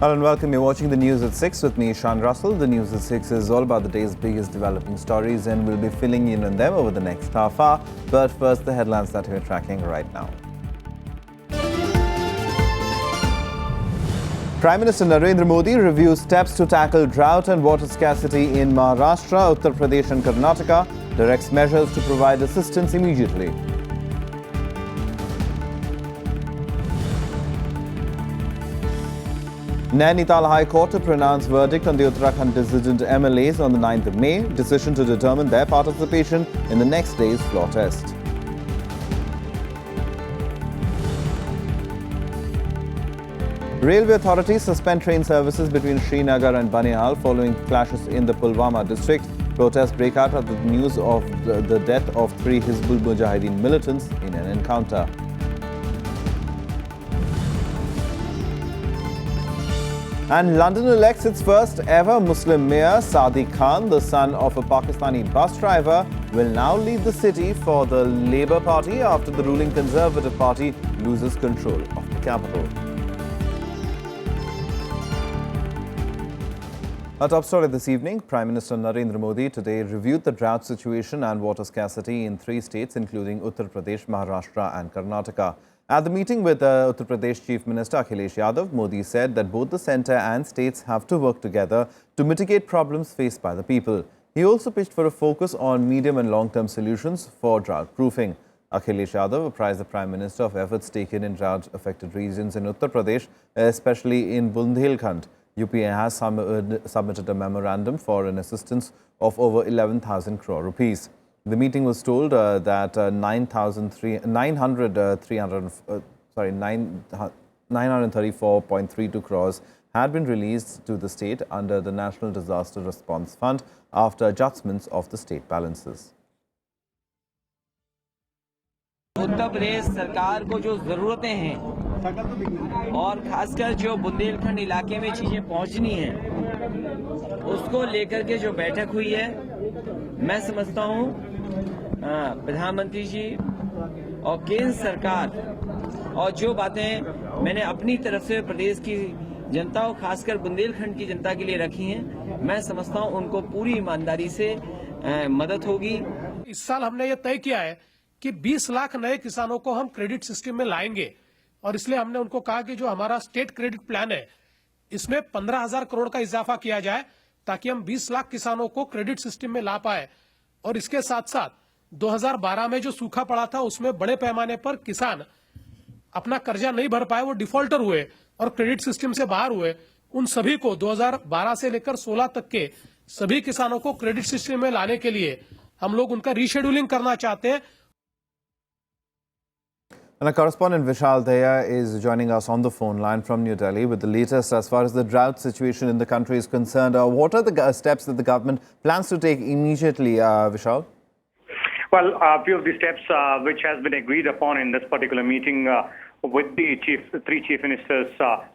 Hello and welcome. You're watching the News at 6 with me, Ishan Russell. The News at 6 is all about the day's biggest developing stories, and we'll be filling in on them over the next half hour. But first, the headlines that we're tracking right now. Prime Minister Narendra Modi reviews steps to tackle drought and water scarcity in Maharashtra, Uttar Pradesh and Karnataka, directs measures to provide assistance immediately. Nainital High Court to pronounce verdict on the Uttarakhand dissident MLAs on the 9th of May. Decision to determine their participation in the next day's floor test. Railway authorities suspend train services between Srinagar and Banihal following clashes in the Pulwama district. Protests break out after the news of the death of 3 Hizbul Mujahideen militants in an encounter. And London elects its first ever Muslim mayor. Sadiq Khan, the son of a Pakistani bus driver, will now lead the city for the Labour Party after the ruling Conservative Party loses control of the capital. Our top story this evening, Prime Minister Narendra Modi today reviewed the drought situation and water scarcity in 3 states, including Uttar Pradesh, Maharashtra and Karnataka. At the meeting with Uttar Pradesh Chief Minister Akhilesh Yadav, Modi said that both the centre and states have to work together to mitigate problems faced by the people. He also pitched for a focus on medium and long-term solutions for drought-proofing. Akhilesh Yadav apprised the Prime Minister of efforts taken in drought-affected regions in Uttar Pradesh, especially in Bundelkhand. UPA has submitted a memorandum for an assistance of over 11,000 crore rupees. The meeting was told that 934.32 crores had been released to the state under the National Disaster Response Fund after adjustments of the state balances. Uttar Pradesh सरकार को जो जरूरतें हैं और खासकर जो बुंदेलखंड इलाके में चीजें पहुंचनी हैं, उसको लेकर के जो बैठक हुई है, मैं समझता हूं प्रधानमंत्री जी और केंद्र सरकार और जो बातें मैंने अपनी तरफ से प्रदेश की जनता और खासकर बुंदेलखंड की जनता के लिए रखी हैं, मैं समझता हूं उनको पूरी ईमानदारी से मदद होगी। इस साल हमने ये तय किया है कि 20 लाख नए किसानों को हम क्रेडिट सिस्टम में लाएंगे और इसलिए हमने उनको कहा कि जो हमारा स्टेट क्रेडिट प्लान है, इसमें 15,000 करोड़ का इजाफा किया जाए ताकि हम 20 लाख किसानों को क्रेडिट सिस्टम में ला पाए। और इसके साथ साथ 2012 में जो सूखा पड़ा था, उसमें बड़े पैमाने पर किसान अपना कर्जा नहीं भर पाए, वो डिफॉल्टर हुए और क्रेडिट सिस्टम से बाहर हुए। उन सभी को 2012 से लेकर 16 तक के सभी किसानों को क्रेडिट सिस्टम में लाने के लिए हम लोग उनका रीशेड्यूलिंग करना चाहते हैं। And our correspondent Vishal Daya is joining us on the phone line from New Delhi with the latest as far as the drought situation in the country is concerned. What are the steps that the government plans to take immediately, Vishal? Well, a few of the steps which has been agreed upon in this particular meeting with the 3 chief ministers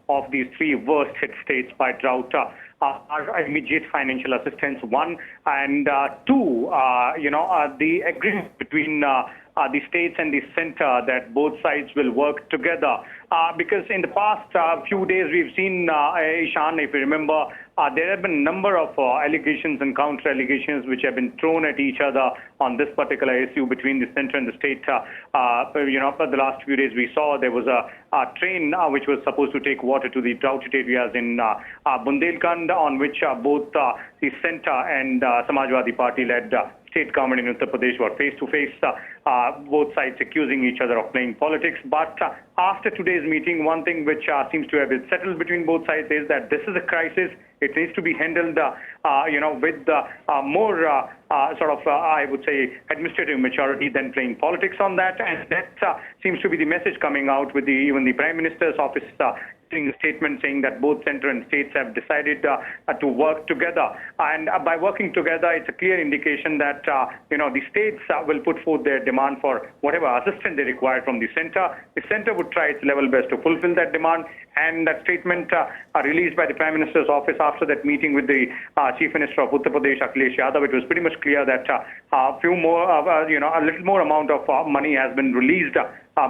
of these 3 worst hit states by drought are immediate financial assistance, 1, and 2, the agreement between the states and the center that both sides will work together. Because in the past few days we've seen, Ishan, if you remember, there have been a number of allegations and counter-allegations which have been thrown at each other on this particular issue between the center and the state. For the last few days we saw there was a train which was supposed to take water to the droughted areas in Bundelkhand, on which both the center and Samajwadi Party-led state government in Uttar Pradesh were face-to-face, both sides accusing each other of playing politics. But after today's meeting, one thing which seems to have been settled between both sides is that this is a crisis. It needs to be handled, with more I would say, administrative maturity than playing politics on that. And that seems to be the message coming out with even the Prime Minister's office a statement saying that both center and states have decided to work together. And by working together, it's a clear indication that, the states will put forth their demand for whatever assistance they require from the center. The center would try its level best to fulfill that demand. And that statement released by the Prime Minister's office after that meeting with the Chief Minister of Uttar Pradesh, Akhilesh Yadav, it was pretty much clear that a little more amount of money has been released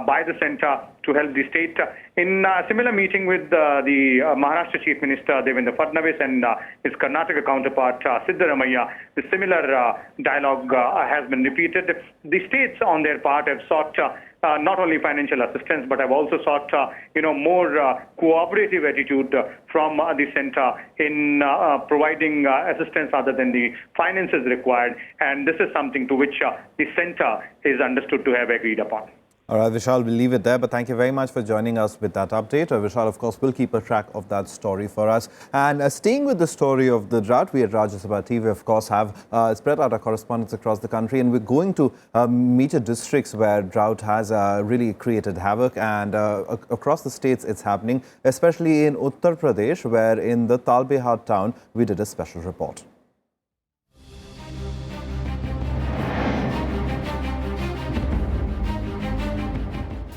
by the centre to help the state. In a similar meeting with the Maharashtra Chief Minister Devendra Fadnavis and his Karnataka counterpart Siddaramaiah, the similar dialogue has been repeated. The states on their part have sought not only financial assistance, but have also sought, more cooperative attitude from the centre in providing assistance other than the finances required. And this is something to which the centre is understood to have agreed upon. All right, Vishal, we'll leave it there, but thank you very much for joining us with that update. Vishal, of course, will keep a track of that story for us. And staying with the story of the drought, we at Rajya Sabha TV, of course, have spread out our correspondence across the country, and we're going to major districts where drought has really created havoc, and across the states it's happening, especially in Uttar Pradesh, where in the Talbehat town, we did a special report.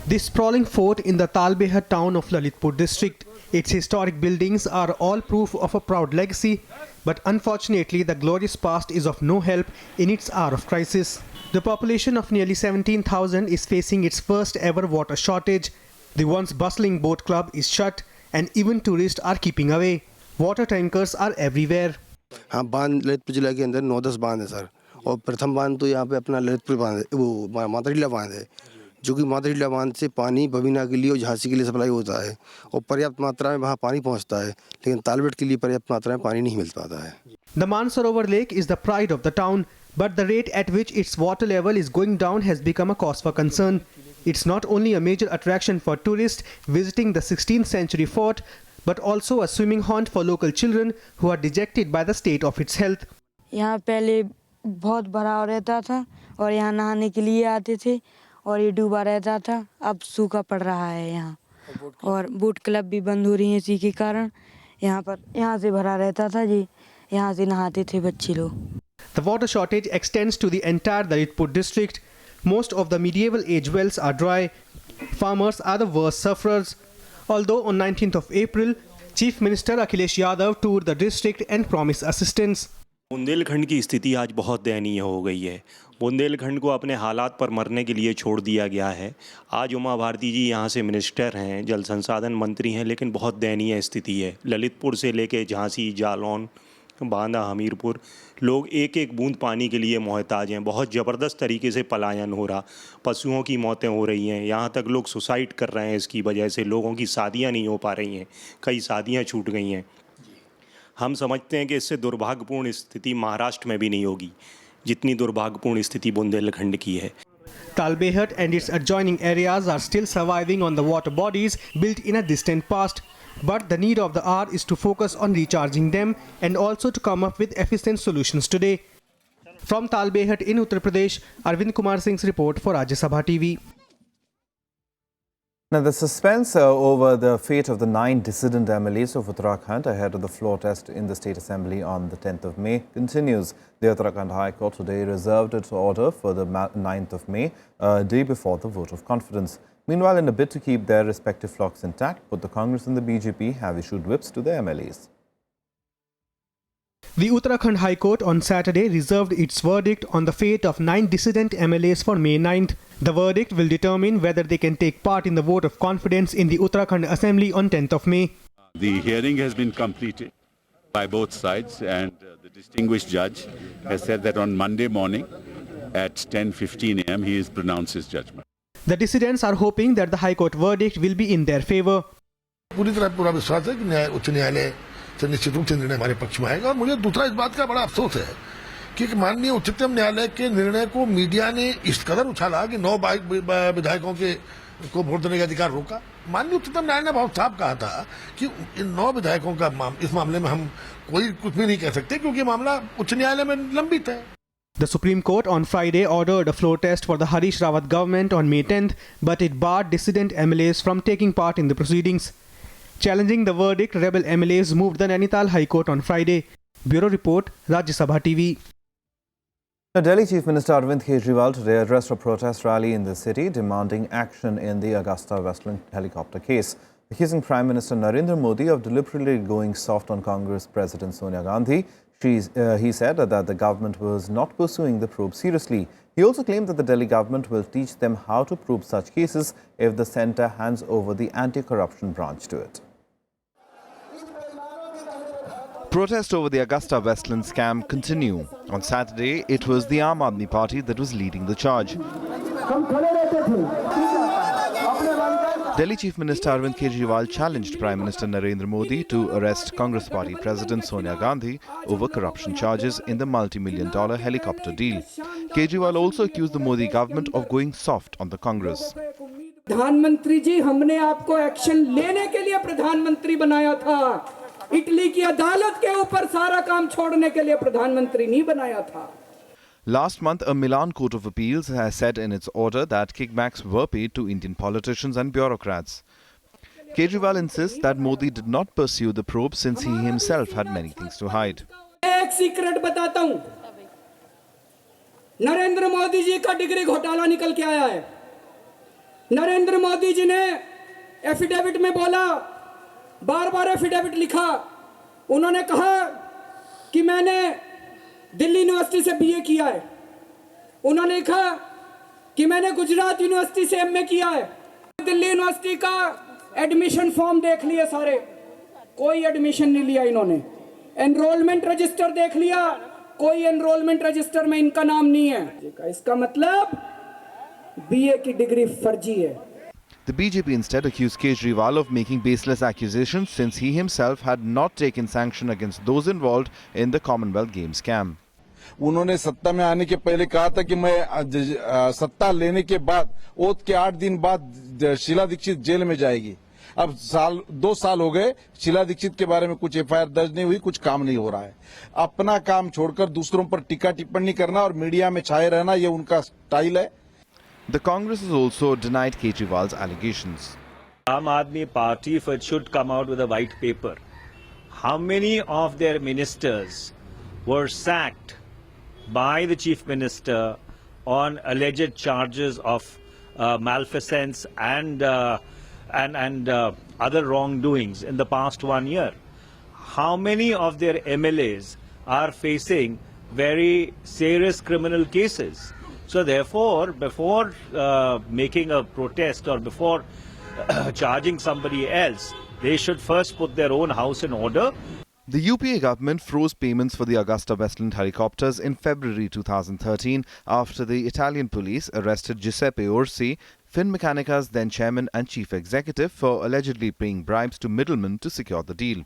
The sprawling fort in the Talbehat town of Lalitpur district. Its historic buildings are all proof of a proud legacy, but unfortunately the glorious past is of no help in its hour of crisis. The population of nearly 17,000 is facing its first ever water shortage. The once bustling boat club is shut and even tourists are keeping away. Water tankers are everywhere. हाँ, बांध ललितपुर जिला के अंदर 9-10 बांध है sir, और प्रथम बांध तो यहाँ पे अपना ललितपुर बांध है, वो मातरीला बांध है, जो कि मातरीला बांध से पानी बबीना के लिए और झांसी के लिए सप्लाई होता है और पर्याप्त मात्रा में वहाँ पानी पहुँचता है, लेकिन तालबेट के लिए पर्याप्त मात्रा में पानी नहीं मिल पाता है. The Mansarovar Lake is the pride of the town, but the rate at which its water level is going down has become a cause for concern. It's not only a major attraction for tourists visiting the 16th century fort, but also a swimming haunt for local children who are dejected by the state of its health. यहाँ पहले बहुत भराव रहता था और यहाँ नहाने के लिए आते थे और ये डूबा रहता था, अब सूखा पड़ रहा है यहाँ, और बोट क्लब भी बंद हो रही है इसी के कारण. यहाँ से भरा रहता था जी, यहाँ से नहाते थे बच्चे लोग. The water shortage extends to the entire Lalitpur district. Most of the medieval age wells are dry. Farmers are the worst sufferers. Although on 19th of April, Chief Minister Akhilesh Yadav toured the district and promised assistance. Bundelkhand की स्थिति आज बहुत दयनीय हो गई है. बुंदेलखंड को अपने हालात पर मरने के लिए छोड़ दिया गया है. आज उमा भारती जी यहाँ से मिनिस्टर हैं, जल संसाधन मंत्री हैं, लेकिन बहुत दयनीय स्थिति है. ललितपुर से लेके झांसी, जालौन, बांदा, हमीरपुर, लोग एक एक बूंद पानी के लिए मोहताज हैं. बहुत ज़बरदस्त तरीके से पलायन हो रहा, पशुओं की मौतें हो रही हैं, यहाँ तक लोग सुसाइड कर रहे हैं. इसकी वजह से लोगों की शादियाँ नहीं हो पा रही हैं, कई शादियाँ छूट गई हैं. हम समझते हैं कि इससे दुर्भाग्यपूर्ण स्थिति महाराष्ट्र में भी नहीं होगी जितनी दुर्भाग्यपूर्ण स्थिति बुंदेलखंड की है. Talbehat and its adjoining areas are still surviving on the water bodies built in a distant past. But the need of the hour is to focus on recharging them and also to come up with efficient solutions today. From Talbehat in Uttar Pradesh, Arvind Kumar Singh's report for Rajya Sabha TV. Now, the suspense over the fate of the 9 dissident MLAs of Uttarakhand ahead of the floor test in the State Assembly on the 10th of May continues. The Uttarakhand High Court today reserved its order for the 9th of May, a day before the vote of confidence. Meanwhile, in a bid to keep their respective flocks intact, both the Congress and the BJP have issued whips to their MLAs. The Uttarakhand High Court on Saturday reserved its verdict on the fate of 9 dissident MLAs for May 9th. The verdict will determine whether they can take part in the vote of confidence in the Uttarakhand Assembly on 10th of May. The hearing has been completed by both sides, and the distinguished judge has said that on Monday morning at 10:15 a.m. he has pronounced his judgment. The dissidents are hoping that the High Court verdict will be in their favor. पूरी तरह पूरा विश्वास है कि उच्च न्यायालय से निश्चित रूप से निर्णय हमारे पक्ष में आएगा. और मुझे दूसरा इस बात का बड़ा अफसोस है कि माननीय उच्चतम न्यायालय के निर्णय को मीडिया ने इस कदर उछाला कि 9 विधायकों को वोट देने का अधिकार रोका. माननीय उच्चतम न्यायालय ने बहुत साफ कहा था कि इन 9 विधायकों का इस मामले में हम कोई कुछ भी नहीं कह सकते क्योंकि मामला उच्च न्यायालय में लंबित है. The Supreme Court on Friday ordered a floor test for the Harish Rawat government on May 10th, but it barred dissident MLAs from taking part in the proceedings. Challenging the verdict, rebel MLAs moved the Nainital High Court on Friday. Bureau Report, Rajya Sabha TV. The Delhi Chief Minister Arvind Kejriwal today addressed a protest rally in the city demanding action in the Augusta Westland helicopter case, accusing Prime Minister Narendra Modi of deliberately going soft on Congress President Sonia Gandhi. He said that the government was not pursuing the probe seriously. He also claimed that the Delhi government will teach them how to probe such cases if the centre hands over the anti-corruption branch to it. Protests over the Augusta Westland scam continue. On Saturday, it was the Aam Aadmi Party that was leading the charge. Delhi Chief Minister Arvind Kejriwal challenged Prime Minister Narendra Modi to arrest Congress Party President Sonia Gandhi over corruption charges in the multi-million-dollar helicopter deal. Kejriwal also accused the Modi government of going soft on the Congress. प्रधानमंत्री जी, हमने आपको action लेने के लिए प्रधानमंत्री बनाया था। Italy की अदालत के ऊपर सारा काम छोड़ने के लिए प्रधानमंत्री नहीं बनाया था। Last month, a Milan Court of Appeals has said in its order that kickbacks were paid to Indian politicians and bureaucrats. Kejriwal insists that Modi did not pursue the probe since he himself had many things to hide. एक secret बताता हूं, नरेंद्र मोदी जी का degree घोटाला निकल के आया है। नरेंद्र मोदी जी ने एफिडेविट में बोला, बार-बार एफिडेविट लिखा, उन्होंने कहा कि मैंने दिल्ली यूनिवर्सिटी से बीए किया है। उन्होंने कहा कि मैंने गुजरात यूनिवर्सिटी से एमए किया है। दिल्ली यूनिवर्सिटी का एडमिशन फॉर्म देख लिए सारे, कोई एडमिशन नहीं लिया इन्होंने। एनरोलमेंट रजिस्टर देख लिया, कोई एनरोलमेंट रजिस्टर में इनका नाम नहीं है। इसका मतलब बीए की डिग्री फर्जी है। The BJP instead accused Kejriwal of making baseless accusations since he himself had not taken sanction against those involved in the Commonwealth Games scam. उन्होंने सत्ता में आने के पहले कहा था कि मैं सत्ता लेने के बाद ओथ के 8 दिन बाद शीला दीक्षित जेल में जाएगी। अब 2 साल हो गए, शीला दीक्षित के बारे में कुछ एफआईआर दर्ज नहीं हुई, कुछ काम नहीं हो रहा है। अपना काम छोड़कर दूसरों पर टीका टिप्पणी करना और मीडिया में छाए रहना, ये उनका स्टाइल है। The Congress has also denied Kejriwal's allegations. Aam Aadmi Party, if it should come out with a white paper, how many of their ministers were sacked by the Chief Minister on alleged charges of malfeasance and other wrongdoings in the past 1 year? How many of their MLAs are facing very serious criminal cases? So therefore, before making a protest or before charging somebody else, they should first put their own house in order. The UPA government froze payments for the Augusta Westland helicopters in February 2013 after the Italian police arrested Giuseppe Orsi, Finmeccanic's then chairman and chief executive, for allegedly paying bribes to middlemen to secure the deal.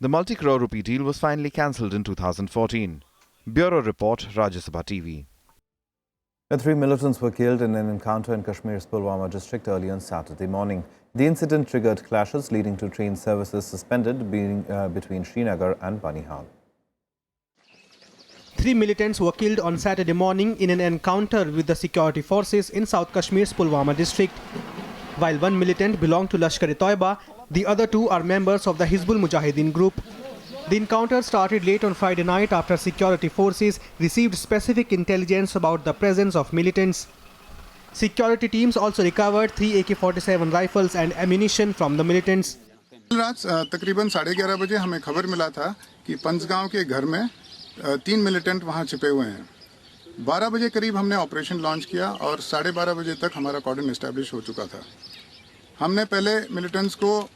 The multi-crore rupee deal was finally cancelled in 2014. Bureau Report, Rajya Sabha TV. 3 militants were killed in an encounter in Kashmir's Pulwama district early on Saturday morning. The incident triggered clashes leading to train services suspended between Srinagar and Banihal. 3 militants were killed on Saturday morning in an encounter with the security forces in South Kashmir's Pulwama district. While one militant belonged to Lashkar-e-Toiba, the other 2 are members of the Hizbul Mujahideen group. The encounter started late on Friday night after security forces received specific intelligence about the presence of militants. Security teams also recovered 3 AK-47 rifles and ammunition from the militants. रात तकरीबन 11:30 बजे हमें खबर मिला था कि पंचगांव के घर में 3 मिलिटेंट वहां छिपे हुए हैं। 12 बजे करीब हमने ऑपरेशन लॉन्च किया और 12:30 बजे तक हमारा कॉर्डन एस्टैब्लिश हो चुका था। हमने पहले मिलिटेंट्स को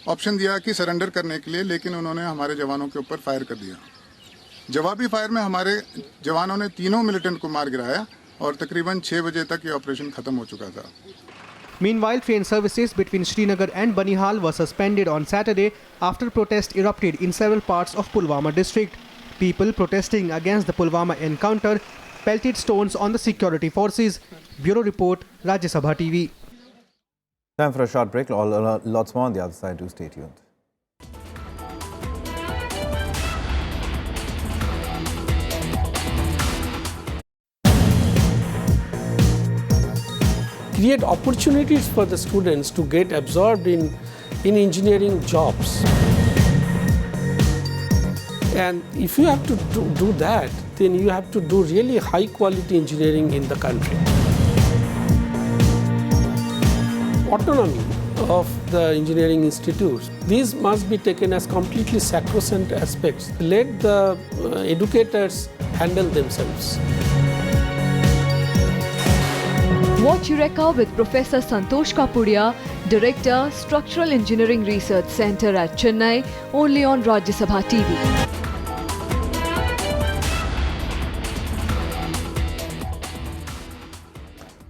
ऑप्शन दिया कि सरेंडर करने के लिए, लेकिन उन्होंने हमारे जवानों के ऊपर फायर कर दिया। जवाबी फायर में हमारे जवानों ने तीनों मिलिटेंट को मार गिराया और तकरीबन 6 बजे तक ये ऑपरेशन खत्म हो चुका था। Meanwhile, train services between Srinagar and Banihal were suspended on Saturday after protest erupted in several parts of Pulwama district. People protesting against the Pulwama encounter pelted stones on the security forces. Bureau Report, Rajya Sabha TV. Time for a short break. Lots more on the other side. Do stay tuned. Create opportunities for the students to get absorbed in engineering jobs. And if you have to do that, then you have to do really high quality engineering in the country. Autonomy of the engineering institutes. These must be taken as completely sacrosanct aspects. Let the educators handle themselves. Watch Eureka with Professor Santosh Kapuria, Director, Structural Engineering Research Center at Chennai, only on Rajya Sabha TV.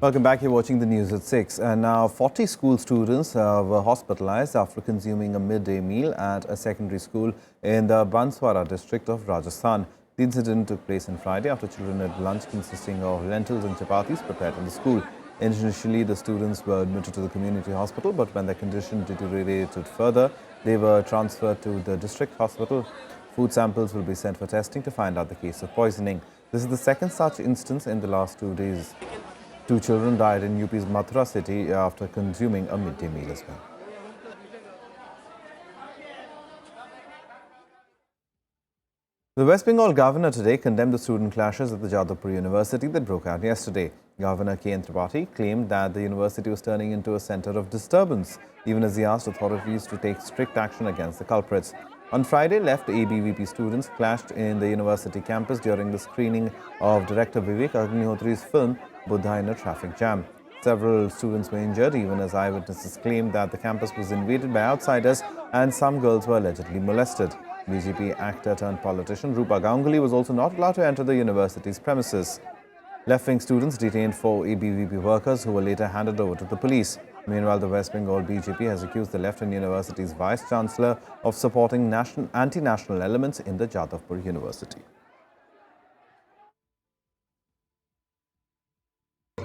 Welcome back. You're watching the news at 6. And now 40 school students were hospitalized after consuming a midday meal at a secondary school in the Banswara district of Rajasthan. The incident took place on Friday after children had lunch consisting of lentils and chapatis prepared in the school. Initially, the students were admitted to the community hospital, but when their condition deteriorated further, they were transferred to the district hospital. Food samples will be sent for testing to find out the case of poisoning. This is the second such instance in the last 2 days. 2 children died in UP's Mathura city after consuming a midday meal as well. The West Bengal governor today condemned the student clashes at the Jadavpur University that broke out yesterday. Governor K.N. Tripathi claimed that the university was turning into a centre of disturbance, even as he asked authorities to take strict action against the culprits. On Friday, left ABVP students clashed in the university campus during the screening of director Vivek Agnihotri's film Buddha in a traffic jam. Several students were injured, even as eyewitnesses claimed that the campus was invaded by outsiders and some girls were allegedly molested. BJP actor turned politician Rupa Ganguly was also not allowed to enter the university's premises. Left-wing students detained 4 ABVP workers who were later handed over to the police. Meanwhile, the West Bengal BJP has accused the left-wing university's vice-chancellor of supporting anti-national elements in the Jadavpur University.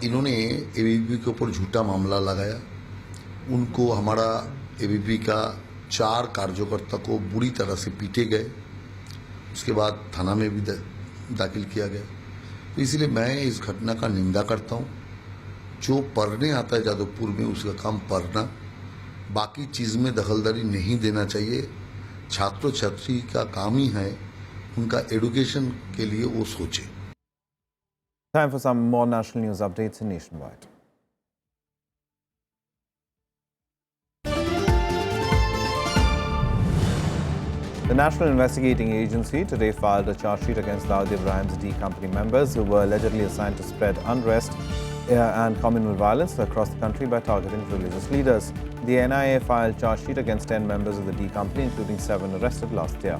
इन्होंने ABVP के ऊपर झूठा मामला लगाया। उनको हमारा ABVP का 4 कार्यकर्ता को बुरी तरह से पीटे गए। उसके बाद थाना में भी दाखिल किया गया। तो इसलिए मैं इस घटना का निंदा करता हूं। जो पढ़ने आता है जादवपुर में उसका काम पढ़ना, बाकी चीज में दखलदारी नहीं देना चाहिए। छात्र छात्री का काम ही है उनका एजुकेशन के लिए वो सोचे। Time for some more national news updates in Nationwide. The National Investigating Agency today filed a charge sheet against Dawood Ibrahim's D Company members who were allegedly assigned to spread unrest and communal violence across the country by targeting religious leaders. The NIA filed charge sheet against 10 members of the D Company, including 7 arrested last year.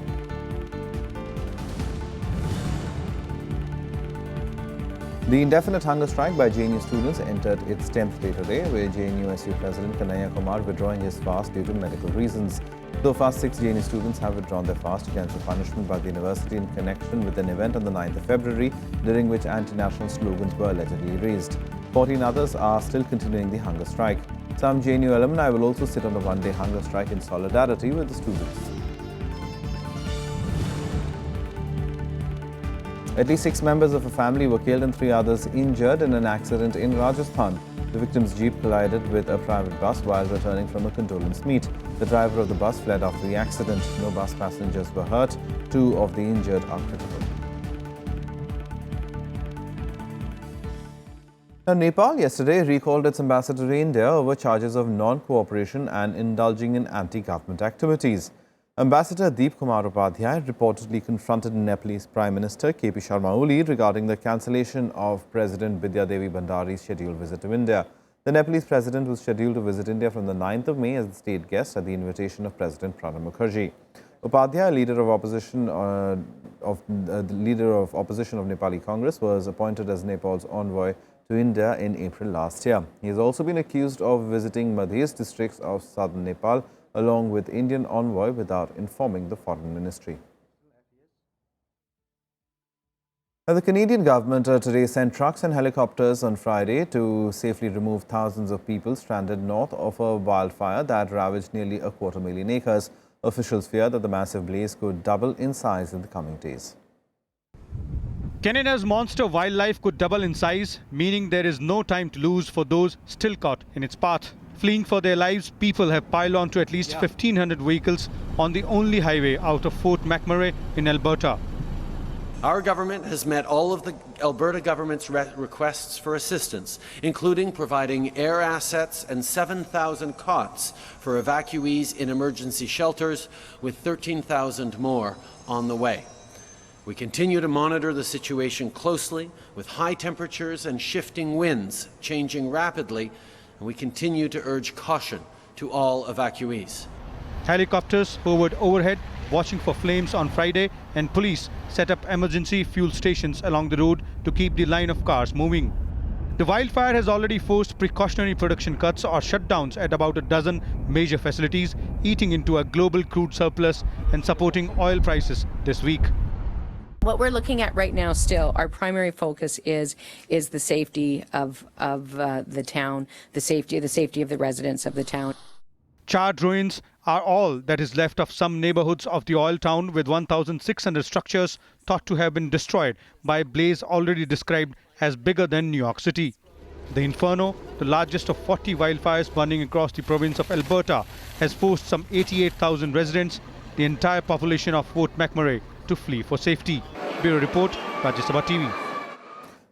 The indefinite hunger strike by JNU students entered its 10th day today, with JNU-SU President Kanhaiya Kumar withdrawing his fast due to medical reasons. So far, 6 JNU students have withdrawn their fast against the punishment by the university in connection with an event on the 9th of February, during which anti-national slogans were allegedly raised. 14 others are still continuing the hunger strike. Some JNU alumni will also sit on a one-day hunger strike in solidarity with the students. At least 6 members of a family were killed and 3 others injured in an accident in Rajasthan. The victim's jeep collided with a private bus while returning from a condolence meet. The driver of the bus fled after the accident. No bus passengers were hurt. 2 of the injured are critical. Now, Nepal yesterday recalled its ambassador to India over charges of non-cooperation and indulging in anti-government activities. Ambassador Deep Kumar Upadhyay reportedly confronted Nepalese Prime Minister KP Sharma Oli regarding the cancellation of President Bidya Devi Bhandari's scheduled visit to India. The Nepalese president was scheduled to visit India from the 9th of May as the state guest at the invitation of President Pranab Mukherjee. Upadhyay, leader of opposition of Nepali Congress, was appointed as Nepal's envoy to India in April last year. He has also been accused of visiting Madhya districts of southern Nepal along with Indian envoy without informing the foreign ministry. Now, the Canadian government today sent trucks and helicopters on Friday to safely remove thousands of people stranded north of a wildfire that ravaged nearly 250,000 acres. Officials fear that the massive blaze could double in size in the coming days. Canada's monster wildlife could double in size, meaning there is no time to lose for those still caught in its path. Fleeing for their lives, people have piled on to at least 1,500 vehicles on the only highway out of Fort McMurray in Alberta. Our government has met all of the Alberta government's requests for assistance, including providing air assets and 7,000 cots for evacuees in emergency shelters, with 13,000 more on the way. We continue to monitor the situation closely, with high temperatures and shifting winds changing rapidly, and we continue to urge caution to all evacuees. Helicopters hovered overhead, watching for flames on Friday, and police set up emergency fuel stations along the road to keep the line of cars moving. The wildfire has already forced precautionary production cuts or shutdowns at about a dozen major facilities, eating into a global crude surplus and supporting oil prices this week. What we're looking at right now still, our primary focus is the safety of the town, the safety of the residents of the town. Charred ruins are all that is left of some neighborhoods of the oil town, with 1,600 structures thought to have been destroyed by a blaze already described as bigger than New York City. The Inferno, the largest of 40 wildfires burning across the province of Alberta, has forced some 88,000 residents, the entire population of Fort McMurray, to flee for safety. Bureau Report, Rajya Sabha TV.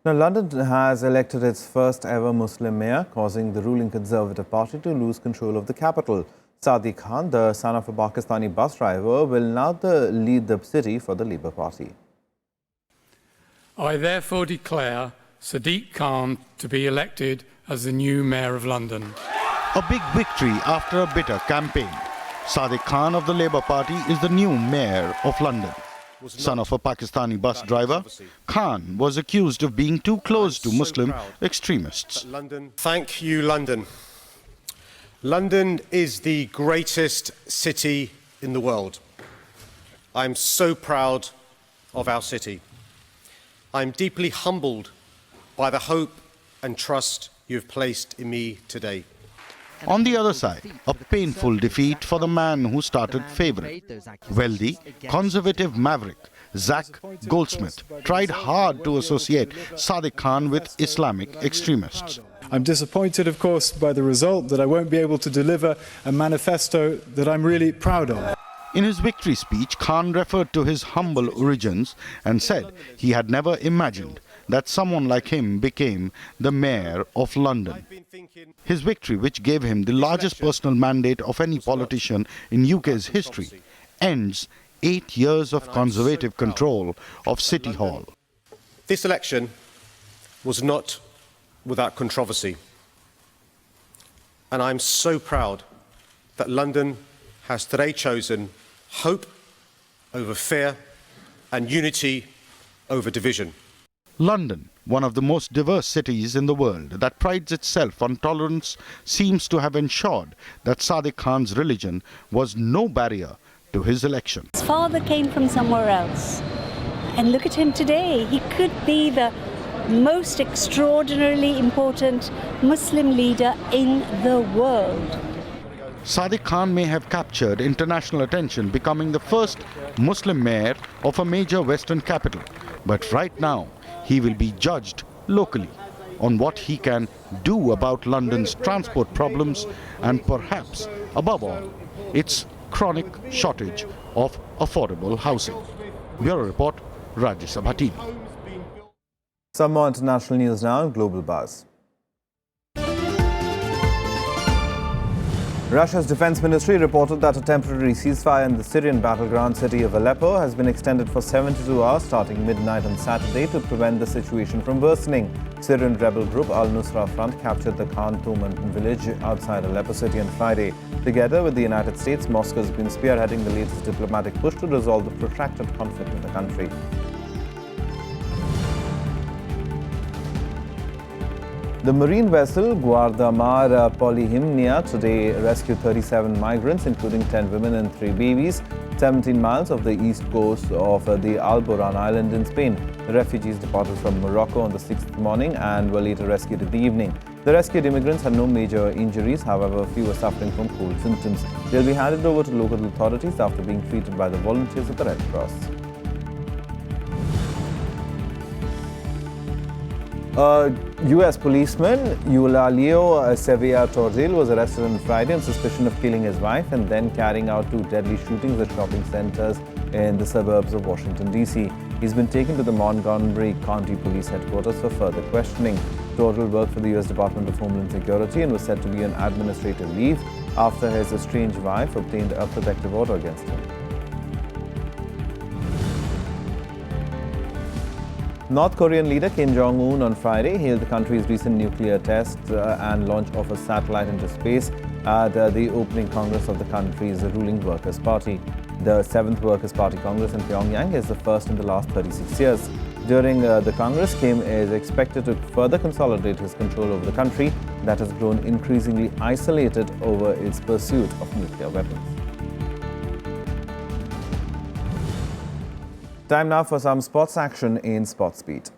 Now, London has elected its first ever Muslim mayor, causing the ruling Conservative Party to lose control of the capital. Sadiq Khan, the son of a Pakistani bus driver, will now lead the city for the Labour Party. I therefore declare Sadiq Khan to be elected as the new Mayor of London. A big victory after a bitter campaign. Sadiq Khan of the Labour Party is the new Mayor of London. Son of a Pakistani bus driver, Khan was accused of being too close to Muslim extremists. Thank you, London. London is the greatest city in the world. I'm so proud of our city. I'm deeply humbled by the hope and trust you have placed in me today. On the other side, a painful defeat for the man who started favourite. Wealthy, conservative maverick Zach Goldsmith tried hard to associate Sadiq Khan with Islamic extremists. I'm disappointed, of course, by the result, that I won't be able to deliver a manifesto that I'm really proud of. In his victory speech, Khan referred to his humble origins and said he had never imagined that someone like him became the Mayor of London. His victory, which gave him the largest personal mandate of any politician in UK's history, ends 8 years of Conservative control of City Hall. This election was not without controversy, and I'm so proud that London has today chosen hope over fear and unity over division. London, one of the most diverse cities in the world that prides itself on tolerance, seems to have ensured that Sadiq Khan's religion was no barrier to his election. His father came from somewhere else, and look at him today. He could be the most extraordinarily important Muslim leader in the world. Sadiq Khan may have captured international attention, becoming the first Muslim mayor of a major Western capital. But right now, he will be judged locally on what he can do about London's transport problems and perhaps, above all, its chronic shortage of affordable housing. Bureau Report, Rajya Sabha TV. Some more international news now in Global Buzz. Russia's defense ministry reported that a temporary ceasefire in the Syrian battleground city of Aleppo has been extended for 72 hours starting midnight on Saturday to prevent the situation from worsening. Syrian rebel group Al-Nusra Front captured the Khan Touman village outside Aleppo city on Friday. Together with the United States, Moscow has been spearheading the latest diplomatic push to resolve the protracted conflict in the country. The marine vessel Guardamar Polyhymnia today rescued 37 migrants, including 10 women and 3 babies, 17 miles off the east coast of the Alboran island in Spain. The refugees departed from Morocco on the 6th morning and were later rescued in the evening. The rescued immigrants had no major injuries, however, a few were suffering from cold symptoms. They'll be handed over to local authorities after being treated by the volunteers of the Red Cross. U.S. policeman Eulalio Sevilla Tordil was arrested on Friday on suspicion of killing his wife and then carrying out 2 deadly shootings at shopping centers in the suburbs of Washington, D.C. He's been taken to the Montgomery County Police Headquarters for further questioning. Total worked for the U.S. Department of Homeland Security and was said to be on administrative leave after his estranged wife obtained a protective order against him. North Korean leader Kim Jong-un on Friday hailed the country's recent nuclear test and launch of a satellite into space at the opening Congress of the country's ruling Workers' Party. The 7th Workers' Party Congress in Pyongyang is the first in the last 36 years. During the Congress, Kim is expected to further consolidate his control over the country that has grown increasingly isolated over its pursuit of nuclear weapons. Time now for some sports action in Sportsbeat.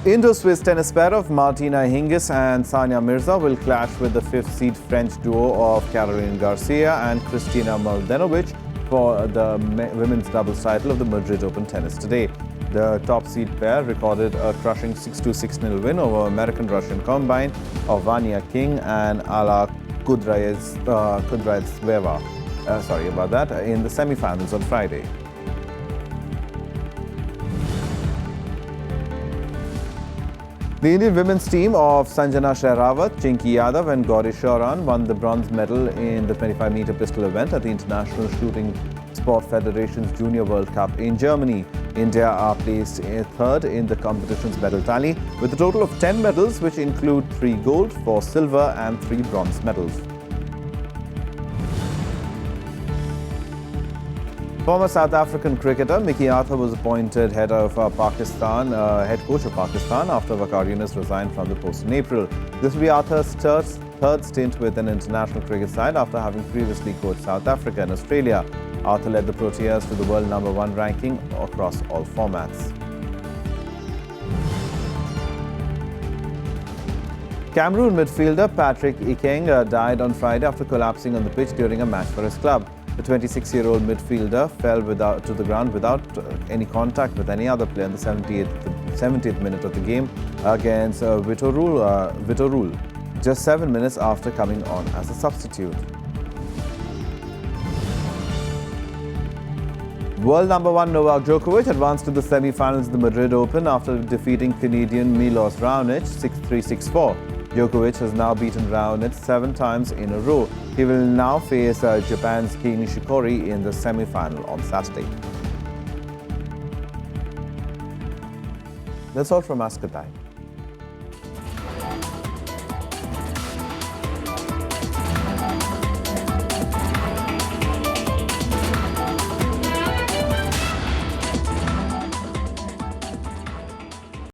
Indo-Swiss tennis pair of Martina Hingis and Sania Mirza will clash with the 5th seed French duo of Caroline Garcia and Kristina Mladenovic for the women's doubles title of the Madrid Open Tennis today. The top seed pair recorded a crushing 6-2, 6-0 win over American-Russian combine of Vania King and Alla Kudraevtseva. In the semi-finals on Friday. The Indian women's team of Sanjana Shehrawat, Chinky Yadav and Gauri Shoran won the bronze medal in the 25-meter pistol event at the International Shooting Sport Federation's Junior World Cup in Germany. India are placed third in the competition's medal tally with a total of 10 medals, which include 3 gold, 4 silver and 3 bronze medals. Former South African cricketer Mickey Arthur was appointed head coach of Pakistan after Waqar Younis resigned from the post in April. This will be Arthur's third stint with an international cricket side after having previously coached South Africa and Australia. Arthur led the Proteas to the world #1 ranking across all formats. Cameroon midfielder Patrick Ikeng died on Friday after collapsing on the pitch during a match for his club. The 26-year-old midfielder fell to the ground without any contact with any other player in the 70th minute of the game against Vitorul, just 7 minutes after coming on as a substitute. World #1 Novak Djokovic advanced to the semi-finals of the Madrid Open after defeating Canadian Milos Raonic 6-3, 6-4. Djokovic has now beaten Raonic 7 times in a row. He will now face Japan's Kei Nishikori in the semi-final on Saturday. That's all from us. Goodbye.